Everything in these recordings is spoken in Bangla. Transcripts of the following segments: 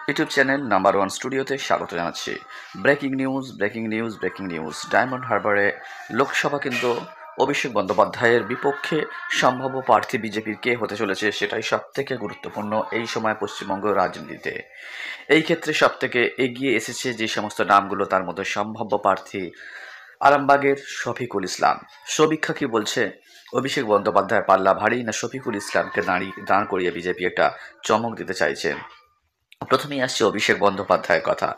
ইউটিউব চ্যানেল নাম্বার ওয়ান স্টুডিওতে স্বাগত জানাচ্ছি। Breaking news, breaking news, breaking news. Diamond হারবারে লোকসভা কেন্দ্র অভিষেক বন্দ্যোপাধ্যায়ের বিপক্ষে সম্ভাব্য প্রার্থী বিজেপির কে হতে চলেছে সেটাই সবথেকে গুরুত্বপূর্ণ এই সময় পশ্চিমবঙ্গ রাজনীতিতে। এই ক্ষেত্রে সবথেকে এগিয়ে এসেছে যে সমস্ত নামগুলো, তার মধ্যে সম্ভাব্য প্রার্থী আরামবাগের শফিকুল ইসলাম। সমীক্ষা কি বলছে? অভিষেক বন্দ্যোপাধ্যায় পাল্লা ভারী, না শফিকুল ইসলামকে দাঁড় করিয়ে বিজেপি একটা চমক দিতে চাইছে? প্রথমেই আসছে অভিষেক বন্দ্যোপাধ্যায়ের কথা।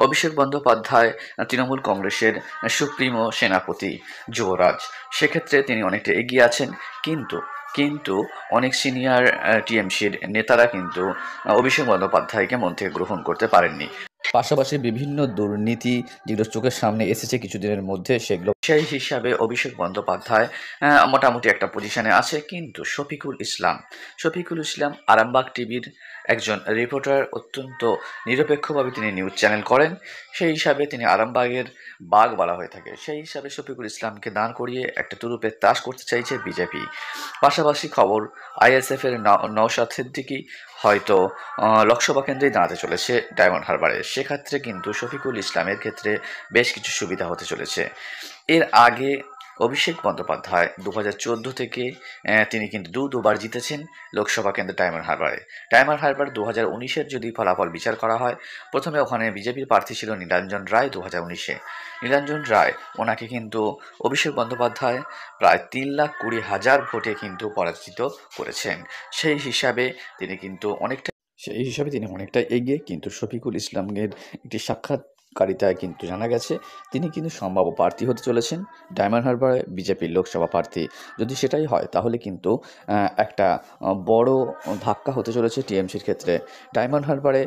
অভিষেক বন্দ্যোপাধ্যায় তৃণমূল কংগ্রেসের সুপ্রিমো সেনাপতি যুবরাজ। সেক্ষেত্রে তিনি অনেকটা এগিয়ে আছেন, কিন্তু কিন্তু অনেক সিনিয়র টিএমসির নেতারা কিন্তু অভিষেক বন্দ্যোপাধ্যায়কে মন থেকে গ্রহণ করতে পারেননি। পাশাপাশি বিভিন্ন দুর্নীতি যেগুলো চোখের সামনে এসেছে কিছুদিনের মধ্যে, সেগুলো সেই হিসাবে অভিষেক বন্দ্যোপাধ্যায় মোটামুটি একটা পজিশনে আছে। কিন্তু শফিকুল ইসলাম আরামবাগ টিভির একজন রিপোর্টার, অত্যন্ত নিরপেক্ষভাবে তিনি নিউজ চ্যানেল করেন। সেই হিসাবে তিনি আরামবাগের বাঘ বলা হয়ে থাকে। সেই হিসাবে শফিকুল ইসলামকে দাঁড় করিয়ে একটা তুরুপের তাস করতে চাইছে বিজেপি। পাশাপাশি খবর, আইএসএফ এর নওশাদ সিদ্দিকী হয়তো লোকসভা কেন্দ্রেই দাঁড়াতে চলেছে ডায়মন্ড হারবারে। সেক্ষেত্রে কিন্তু শফিকুল ইসলামের ক্ষেত্রে বেশ কিছু সুবিধা হতে চলেছে। এর আগে অভিষেক বন্দ্যোপাধ্যায় 2014 থেকে তিনি কিন্তু দুবার জিতেছেন লোকসভা কেন্দ্র ডায়মন্ড হারবার 2019-এর যদি ফলাফল বিচার করা হয়, প্রথমে ওখানে বিজেপির প্রার্থী ছিল নীলাঞ্জন রায়। 2019-এ নীলাঞ্জন রায় ওনাকে কিন্তু অভিষেক বন্দ্যোপাধ্যায় প্রায় 3,20,000 ভোটে কিন্তু পরাজিত করেছেন। সেই হিসাবে তিনি অনেকটা এগিয়ে। কিন্তু শফিকুল ইসলামের একটি সাক্ষাৎকারিতায় কিন্তু জানা গেছে তিনি কিন্তু সম্ভাব্য প্রার্থী হতে চলেছেন ডায়মন্ড হারবারে বিজেপির লোকসভা প্রার্থী। যদি সেটাই হয় তাহলে কিন্তু একটা বড় ধাক্কা হতে চলেছে টিএমসির ক্ষেত্রে। ডায়মন্ড হারবারে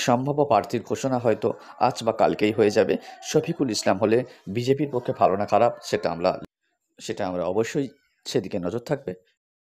সম্ভাব্য প্রার্থীর ঘোষণা হয়তো আজ বা কালকেই হয়ে যাবে। শফিকুল ইসলাম হলে বিজেপির পক্ষে ভালো না খারাপ সেটা আমরা অবশ্যই সেদিকে নজর থাকবে।